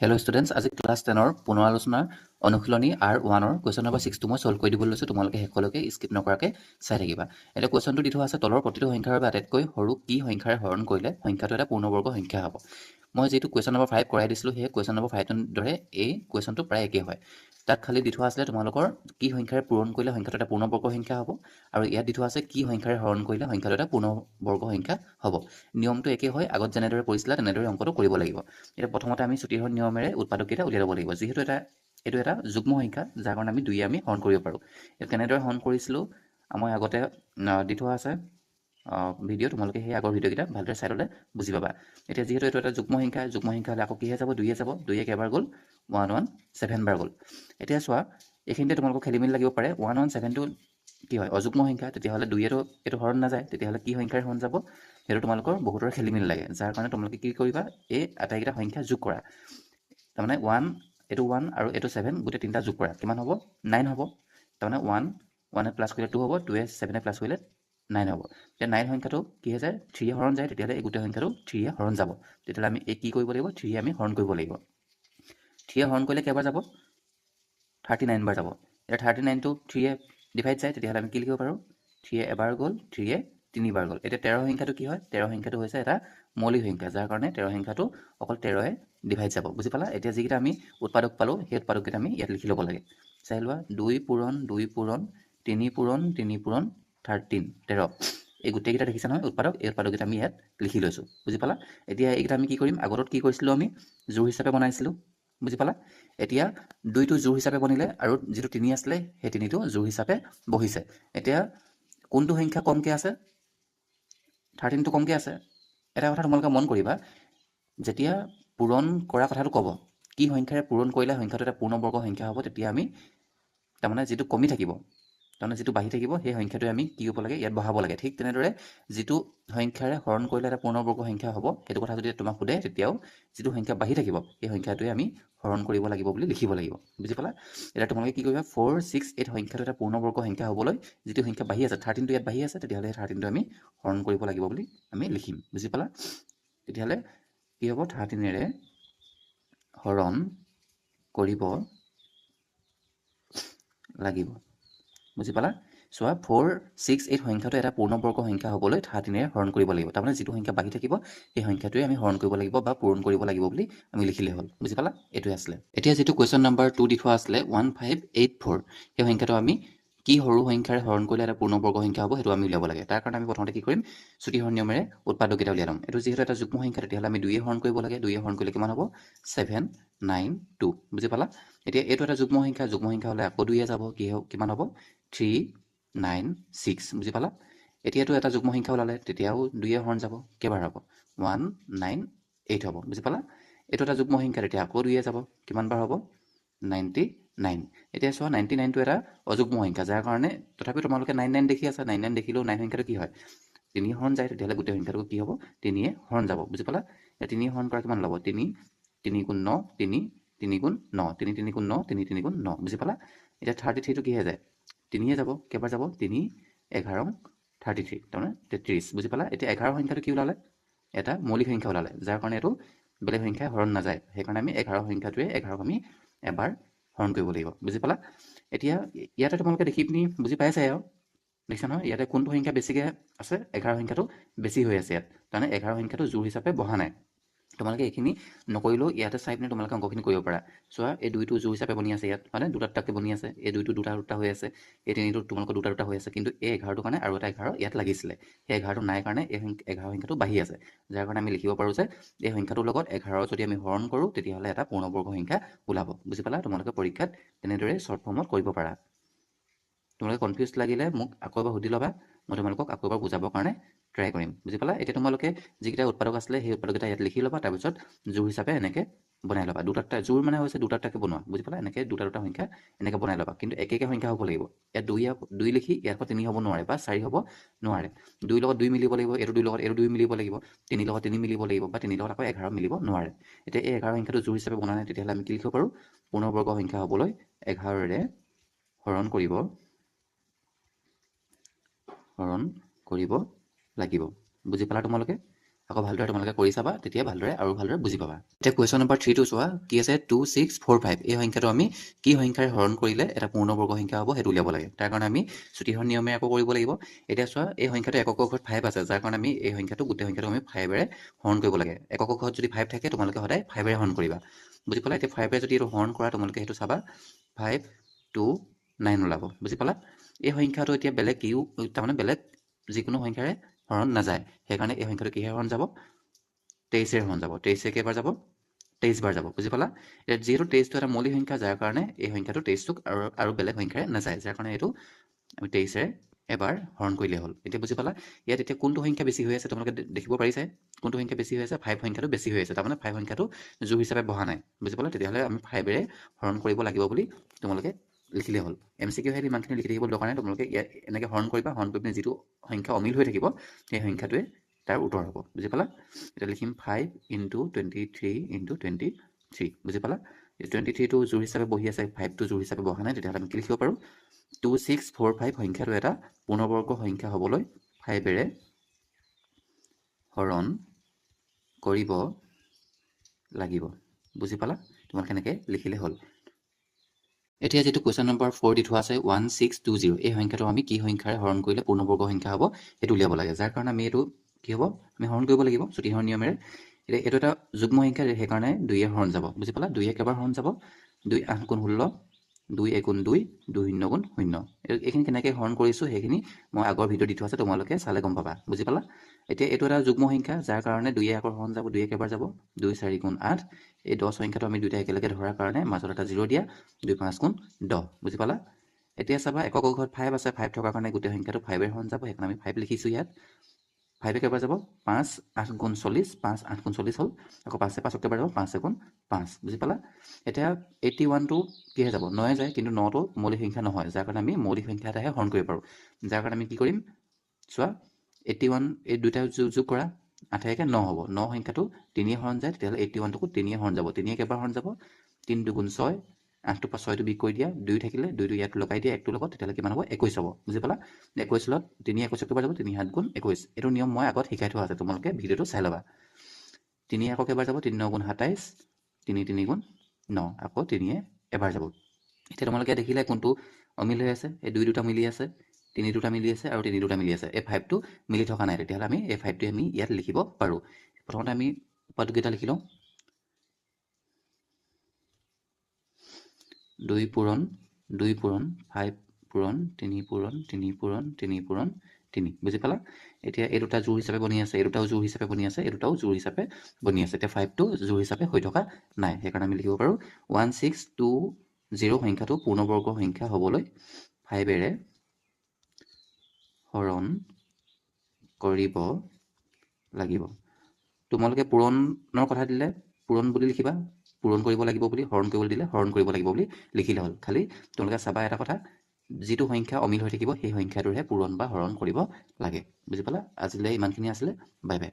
Hello students, আজি class 10 পুনৰালোচনাৰ অনুশীলনী R1 question number 6 টো মই সলভ কৰি দিবলৈ লৈছো। তোমালোকে শেষলৈকে স্কিপ নকৰাকৈ চাই থাকিবা। এটা কুৱেশ্যনটো দি থোৱা আছে তলৰ প্ৰতিটো সংখ্যাৰ বাবে আটাইতকৈ সৰু কি সংখ্যাৰে হৰণ কৰিলে সংখ্যাটো এটা পূৰ্ণবৰ্গ সংখ্যা হ'ব। মই যেটো কুৱেশ্যন নম্বৰ 5 কৰাই দিছিলো সেই কুৱেশ্যন নম্বৰ 5 ৰ দৰে এই কুৱেশ্যনটো প্ৰায় একেই হয়। তাত খালি দি থোৱা আছে তোমালোকৰ কি সংখ্যাৰে পূৰণ কৰিলে সংখ্যাটো এটা পূৰ্ণবৰ্গ সংখ্যা হ'ব আৰু ইয়াত দি থোৱা আছে কি সংখ্যাৰে হৰণ কৰিলে সংখ্যাটো এটা পূৰ্ণবৰ্গ সংখ্যা হ'ব। নিয়মটো একেই হয়, আগত যেনেদৰে কৰিছিলা তেনেদৰে অংকটো কৰিব লাগিব। এটা প্ৰথমতে আমি ছুটিহৰ নিয়মেৰে উৎপাদককেইটা উলিয়াই ল'ব লাগিব। যিহেতু এইটো এটা যুগ্ম সংখ্যা যাৰ কাৰণে আমি 2 আমি হৰণ কৰিব পাৰোঁ। এতিয়া কেনেদৰে হৰণ কৰিছিলোঁ মই আগতে দি থোৱা আছে ভিডিঅ', তোমালোকে সেই আগৰ ভিডিঅ'কেইটা ভালদৰে চাই ল'লে বুজি পাবা। এতিয়া যিহেতু এইটো এটা যুগ্ম সংখ্যা হ'লে আকৌ কিহে যাব 2 যাব, 2 কেইবাৰ গ'ল 117 বাৰ গ'ল। এতিয়া চোৱা এইখিনিতে তোমালোকক খেলিমেলি লাগিব পাৰে। 117টো কি হয় অযুগ্ম সংখ্যা, তেতিয়াহ'লে 2টো এইটো হৰণ নাযায়, তেতিয়াহ'লে কি সংখ্যাৰে হৰণ যাব সেইটো তোমালোকৰ বহুতৰে খেলিমেলি লাগে। যাৰ কাৰণে তোমালোকে কি কৰিবা এই আটাইকেইটা সংখ্যা যোগ কৰা। তাৰমানে 1 এইটো 1 আৰু এইটো 7 গোটেই তিনিটা যোগ কৰা কিমান হ'ব 9 হ'ব। তাৰমানে 1 প্লাছ কৰিলে 2 হ'ব, 2 7 প্লাছ কৰিলে 9 হ'ব। এতিয়া 9 সংখ্যাটো কিহে যায় 3 হৰণ যায়, তেতিয়াহ'লে এই গোটেই সংখ্যাটো 3 হৰণ যাব। তেতিয়াহ'লে আমি এই কি কৰিব লাগিব 3 আমি হৰণ কৰিব লাগিব। 3 হৰণ কৰিলে কেইবাৰ যাব 39 বাৰ যাব। এতিয়া 39টো 3 ডিভাইড যায়, তেতিয়াহ'লে আমি কি লিখিব পাৰোঁ 3 এবাৰ গ'ল 3 3 বাৰ গ'ল। এতিয়া 13 সংখ্যাটো কি হয় 13 সংখ্যাটো হৈছে এটা মৌলিক সংখ্যা, যাৰ কাৰণে 13 সংখ্যাটো অকল 13 ডিভাইড যাব। বুজি পালা। এতিয়া যিকেইটা আমি উৎপাদক পালোঁ সেই উৎপাদককেইটা আমি ইয়াত লিখি ল'ব লাগে। চাই লোৱা 2 পূৰণ 2 পূৰণ 3 পূৰণ 3 পূৰণ 13 এই গোটেইকেইটা দেখিছা নহয় উৎপাদক, এই উৎপাদককেইটা আমি ইয়াত লিখি লৈছোঁ। বুজি পালা। এতিয়া এইকেইটা আমি কি কৰিম আগত কি কৰিছিলোঁ আমি জোৰ হিচাপে বনাইছিলোঁ। বুজি পালা। এতিয়া 2টো জোৰ হিচাপে বনিলে আৰু যিটো 3 আছিলে সেই 3টো জোৰ হিচাপে বহিছে। এতিয়া কোনটো সংখ্যা কমকৈ আছে 13টো কমকৈ আছে। এটা কথা তোমালোকে মন কৰিবা, যেতিয়া পূৰণ কৰা কথাটো ক'ব কি সংখ্যাৰে পূৰণ কৰিলে সংখ্যাটো এটা পূৰ্ণবৰ্গ সংখ্যা হ'ব, তেতিয়া আমি তাৰমানে যিটো কমি থাকিব তাৰমানে যিটো বাঢ়ি থাকিব সেই সংখ্যাটোৱে আমি কি কৰিব লাগে ইয়াত বহাব লাগে। ঠিক তেনেদৰে যিটো সংখ্যাৰে হৰণ কৰিলে এটা পূৰ্ণবৰ্গ সংখ্যা হ'ব সেইটো কথা যদি তোমাক সোধে তেতিয়াও যিটো সংখ্যা বাঢ়ি থাকিব সেই সংখ্যাটোৱে আমি হৰণ কৰিব লাগিব বুলি লিখিব লাগিব। বুজি পালা। এতিয়া তোমালোকে কি কৰিবা 4 6 8 সংখ্যাটো এটা পূৰ্ণবৰ্গ সংখ্যা হ'বলৈ যিটো সংখ্যা বাঢ়ি আছে 13টো ইয়াত বাঢ়ি আছে, তেতিয়াহ'লে সেই 13টো আমি হৰণ কৰিব লাগিব বুলি আমি লিখিম। বুজি পালা। তেতিয়াহ'লে কি হ'ব 13ৰে হৰণ কৰিব লাগিব। বুজি পালা। চোৱা 4 6 8 সংখ্যাটো এটা পূৰ্ণবৰ্গ সংখ্যা হ'বলৈ 13ৰে হৰণ কৰিব লাগিব। তাৰমানে যিটো সংখ্যা বাঢ়ি থাকিব সেই সংখ্যাটোৱে আমি হৰণ কৰিব লাগিব বা পূৰণ কৰিব লাগিব বুলি আমি লিখিলে হ'ল। বুজি পালা। এইটোৱে আছিলে। এতিয়া যিটো কুৱেশ্যন নম্বৰ 2 দি থোৱা আছিলে 1584 সেই সংখ্যাটো আমি কি সৰু সংখ্যাৰে হৰণ কৰিলে এটা পূৰ্ণবৰ্গ সংখ্যা হ'ব সেইটো আমি উলিয়াব লাগে। তাৰ কাৰণে আমি প্ৰথমতে কি কৰিম ছুটিহৰ নিয়মেৰে উৎপাদককেইটা উলিয়াই ল'ম। এইটো যিহেতু এটা যুগ্ম সংখ্যা তেতিয়াহ'লে আমি 2 হৰণ কৰিব লাগে। 2 হৰণ কৰিলে কিমান হ'ব 792। বুজি পালা। এতিয়া এইটো এটা যুগ্ম সংখ্যা হ'লে আকৌ 2 যাব কিমান হ'ব 396। বুজি পালা। এতিয়াতো এটা যুগ্ম সংখ্যা ওলালে তেতিয়াও 2 হৰণ যাব কেইবাৰ হ'ব 198 হ'ব। বুজি পালা। এইটো এটা যুগ্ম সংখ্যা তেতিয়া আকৌ 2 যাব কিমান বাৰ হ'ব 99। এতিয়া চোৱা 99টো এটা অযুগ্ম সংখ্যা, যাৰ কাৰণে তথাপিও তোমালোকে 99 দেখি আছা। 99 দেখিলেও 9 সংখ্যাটো কি হয় 3 হৰণ যায়, তেতিয়াহ'লে গোটেই সংখ্যাটো কি হ'ব 3 হৰণ যাব। বুজি পালা। এতিয়া 3 হৰণ কৰা কিমান ল'ব 3 3 গুণ 9 3 3 গুণ 9 3 3 গুণ 9 3 3 গুণ 9। বুজি পালা। এতিয়া 33টো কিহে যায় 3 যাব কেইবাৰ যাব 3 11 33 তাৰমানে 33। বুজি পালা। এতিয়া 11 সংখ্যাটো কি ওলালে এটা মৌলিক সংখ্যা ওলালে, যাৰ কাৰণে এইটো বেলেগ সংখ্যাই হৰণ নাযায়। সেইকাৰণে আমি 11 সংখ্যাটোৱে 11ক আমি এবাৰ হৰণ কৰিব লাগিব। বুজি পালা। এতিয়া ইয়াতে তোমালোকে দেখি পিনি বুজি পাইছাই আৰু দেখিছা নহয় ইয়াতে কোনটো সংখ্যা বেছিকৈ আছে 11 সংখ্যাটো বেছি হৈ আছে ইয়াত, তাৰমানে 11 সংখ্যাটো জোৰ হিচাপে বহা নাই। তোমালোকে এইখিনি নকৰিলেও ইয়াতে চাই পিনে তোমালোকে অংকখিনি কৰিব পাৰা। চোৱা এই 2টো জোৰ হিচাপে বনি আছে ইয়াত, মানে দুটা দুটাকৈ বনি আছে। এই 2টো দুটা দুটা হৈ আছে, এই 3টো তোমালোকৰ দুটা দুটা হৈ আছে, কিন্তু এই 11টোৰ কাৰণে আৰু এটা 11 ইয়াত লাগিছিলে। সেই 11টো নাই কাৰণে এই 11 সংখ্যাটো বাঢ়ি আছে, যাৰ কাৰণে আমি লিখিব পাৰোঁ যে এই সংখ্যাটোৰ লগত 11 যদি আমি হৰণ কৰোঁ তেতিয়াহ'লে এটা পূৰ্ণবৰ্গ সংখ্যা ওলাব। বুজি পালা। তোমালোকে পৰীক্ষাত তেনেদৰে শ্বৰ্ট ফৰ্মত কৰিব পাৰা। তোমালোকে কনফিউজ লাগিলে মোক আকৌ এবাৰ সুধি ল'বা, মই তোমালোকক আকৌ এবাৰ বুজাবৰ কাৰণে ট্ৰাই কৰিম। বুজি পালা। এতিয়া তোমালোকে যিকেইটা উৎপাদক আছিলে সেই উৎপাদককেইটা ইয়াত লিখি ল'বা, তাৰপিছত জোৰ হিচাপে এনেকৈ বনাই ল'বা। দুটা জোৰ মানে হৈছে দুটা দুটাকৈ বনোৱা। বুজি পালা। এনেকৈ দুটা দুটা সংখ্যা এনেকৈ বনাই ল'বা, কিন্তু একেকৈ সংখ্যা হ'ব লাগিব। ইয়াত 2 লিখি ইয়াত আকৌ 3 হ'ব নোৱাৰে বা 4 হ'ব নোৱাৰে। 2 লগত 2 মিলিব লাগিব, এইটো 2 লগত এইটো 2 মিলিব লাগিব, 3 লগত 3 মিলিব লাগিব, বা 3 লগত আকৌ 11 মিলিব নোৱাৰে। এতিয়া এই 11 সংখ্যাটো জোৰ হিচাপে বনা নাই, তেতিয়াহ'লে আমি কি লিখিব পাৰোঁ পূৰ্ণবৰ্গ সংখ্যা হ'বলৈ 11ৰে হৰণ কৰিব লাগিব। বুজি পালা তোমালোকে। আকৌ ভালদৰে তোমালোকে কৰি চাবা, তেতিয়া ভালদৰে আৰু ভালদৰে বুজি পাবা। এতিয়া কুৱেশ্যন নম্বৰ 3টো চোৱা, কি আছে 2645 এই সংখ্যাটো আমি কি সংখ্যাৰে হৰণ কৰিলে এটা পূৰ্ণবৰ্গ সংখ্যা হ'ব সেইটো উলিয়াব লাগে। তাৰ কাৰণে আমি চুটিহৰণ নিয়মে আকৌ কৰিব লাগিব। এতিয়া চোৱা এই সংখ্যাটো এককৰ ঘৰত 5 আছে, যাৰ কাৰণে আমি এই সংখ্যাটো গোটেই সংখ্যাটো আমি 5ৰে হৰণ কৰিব লাগে। এককৰ ঘৰত যদি 5 থাকে তোমালোকে সদায় 5ৰে হৰণ কৰিবা, বুজি পালা। এতিয়া 5ৰে যদি এইটো হৰণ কৰা তোমালোকে সেইটো চাবা 5 2 9 ওলাব, বুজি পালা। এই সংখ্যাটো এতিয়া বেলেগ কিও তাৰমানে বেলেগ যিকোনো সংখ্যাৰে হৰণ নাযায়, সেইকাৰণে এই সংখ্যাটো কিহে হৰণ যাব 23ৰে হৰণ যাব। 23 কেইবাৰ যাব 23 বাৰ যাব, বুজি পালা। এতিয়া যিহেতু 23টো এটা মৌলিক সংখ্যা, যাৰ কাৰণে এই সংখ্যাটো 23টোক আৰু বেলেগ সংখ্যাৰে নাযায়, যাৰ কাৰণে এইটো আমি 23ৰে এবাৰ হৰণ কৰিলে হ'ল। এতিয়া বুজি পালা। ইয়াত এতিয়া কোনটো সংখ্যা বেছি হৈ আছে তোমালোকে দেখিব পাৰিছে, কোনটো সংখ্যা বেছি হৈ আছে 5 সংখ্যাটো বেছি হৈ আছে, তাৰমানে 5 সংখ্যাটো জোড় হিচাপে বহা নাই, বুজি পালা। তেতিয়াহ'লে আমি 5ৰে হৰণ কৰিব লাগিব বুলি তোমালোকে লিখিলে হ'ল। MCQ হেৰি ইমানখিনি লিখি থাকিব দৰকাৰ নাই, তোমালোকে ইয়াত এনেকৈ হৰণ কৰিবা, হৰণ কৰি পিনে যিটো সংখ্যা অমিল হৈ থাকিব সেই সংখ্যাটোৱে তাৰ উত্তৰ হ'ব, বুজি পালা। এতিয়া লিখিম 5 × 23 × 23, বুজি পালা। 23টো জোড় হিচাপে বহি আছে, 5টো জোড় হিচাপে বহা নাই, তেতিয়াহ'লে আমি কি লিখিব পাৰোঁ 2645 সংখ্যাটো এটা পূৰ্ণবৰ্গ সংখ্যা হ'বলৈ 5ৰে হৰণ কৰিব লাগিব, বুজি পালা। তোমালোকে এনেকৈ লিখিলে হ'ল। এতিয়া যিটো কুৱেশ্যন নম্বৰ 4 দি থোৱা আছে 1620 এই সংখ্যাটো আমি কি সংখ্যাৰে হৰণ কৰিলে পূৰ্ণবৰ্গ সংখ্যা হ'ব সেইটো উলিয়াব লাগে, যাৰ কাৰণে আমি এইটো কি হ'ব আমি হৰণ কৰিব লাগিব চুটিহৰণ নিয়মেৰে। এতিয়া এইটো এটা যুগ্ম সংখ্যা, সেইকাৰণে 2য়ে হৰণ যাব, বুজি পালা। 2য়ে কেইবাৰ হৰণ যাব 2 8 × 16 2 1 × 2 2 0 × 0। এইখিনি কেনেকৈ হৰণ কৰিছোঁ সেইখিনি মই আগৰ ভিডিঅ' দি থোৱা আছে, তোমালোকে চালে গম পাবা, বুজি পালা। এতিয়া এইটো এটা যুগ্ম সংখ্যা, যাৰ কাৰণে 2য়ে আকৌ হৰণ যাব, 2য়ে কেইবাৰ যাব 2 4 × 8। এই 10 সংখ্যাটো আমি দুইটা একেলগে ধৰাৰ কাৰণে মাজত এটা 0 দিয়া 2 5 × 10, বুজি পালা। এতিয়া চাবা একক ঘৰত 5 আছে, 5 থকাৰ কাৰণে গোটেই সংখ্যাটো 5ৰে হৰণ যাব, সেইকাৰণে আমি 5 লিখিছোঁ ইয়াত। 5 কেইবাৰ যাব 5 8 × 40 5 8 × 40 হ'ল, আকৌ 5 5 কেইবাৰ যাব 5 1 5, বুজি পালা। এতিয়া 81টো কিহে যাব 9 যায়, কিন্তু 9টো মৌলিক সংখ্যা নহয়, যাৰ কাৰণে আমি মৌলিক সংখ্যা এটাহে হৰণ কৰিব পাৰোঁ, যাৰ কাৰণে আমি কি কৰিম চোৱা 81 এই দুইটা যোগ কৰা 8 1 9 হ'ব, 9 সংখ্যাটো 3য়ে হৰণ যায়, তেতিয়াহ'লে 81টোকো 3য়ে হৰণ যাব, 3য়ে কেইবাৰ হৰণ যাব 3 2 × 6 8টোৰ পৰা 6টো বিয়োগ কৰি দিয়া, 2 থাকিলে 2টো ইয়াত লগাই দিয়া 1টোৰ লগত, তেতিয়াহ'লে কিমান হ'ব 21 হ'ব, বুজি পালা। 21 লগত 3 21 কেইবাৰ যাব 3 7 × 21, এইটো নিয়ম মই আগত শিকাই থোৱা আছে, তোমালোকে ভিডিঅ'টো চাই ল'বা। 3 আকৌ কেইবাৰ যাব 3 9 × 27 3 3 × 9, আকৌ 3য়ে এবাৰ যাব। এতিয়া তোমালোকে দেখিলে কোনটো অমিল হৈ আছে, এই 2 দুটা মিলি আছে, 3 দুটা মিলি আছে আৰু 3 দুটা মিলি আছে, এই 5টো মিলি থকা নাই, তেতিয়াহ'লে আমি এই 5টোৱে আমি ইয়াত লিখিব পাৰোঁ। প্ৰথমতে আমি উপাদানকেইটা লিখি লওঁ। 2 পূৰণ 2 পূৰণ 5 পূৰণ 3 পূৰণ 3 পূৰণ 3 পূৰণ 3, বুজি পালা। এতিয়া এই দুটা জোড় হিচাপে বনি আছে, এই দুটাও জোড় হিচাপে বনি আছে, এই দুটাও জোড় হিচাপে বনি আছে। এতিয়া 5টো জোড় হিচাপে হৈ থকা নাই, সেইকাৰণে আমি লিখিব পাৰোঁ 1620 সংখ্যাটো পূৰ্ণবৰ্গ সংখ্যা হ'বলৈ 5ৰে হৰণ কৰিব লাগিব। তোমালোকে পূৰণৰ কথা দিলে পূৰণ বুলি লিখিবা, পূৰণ কৰিব লাগিব বুলি, হৰণ কৰিবলৈ দিলে হৰণ কৰিব লাগিব বুলি লিখিলে হ'ল। খালি তোমালোকে চাবা এটা কথা, যিটো সংখ্যা অমিল হৈ থাকিব সেই সংখ্যাটোৰহে পূৰণ বা হৰণ কৰিব লাগে, বুজি পালা। আজিলৈ ইমানখিনি আছিলে, বাই বাই।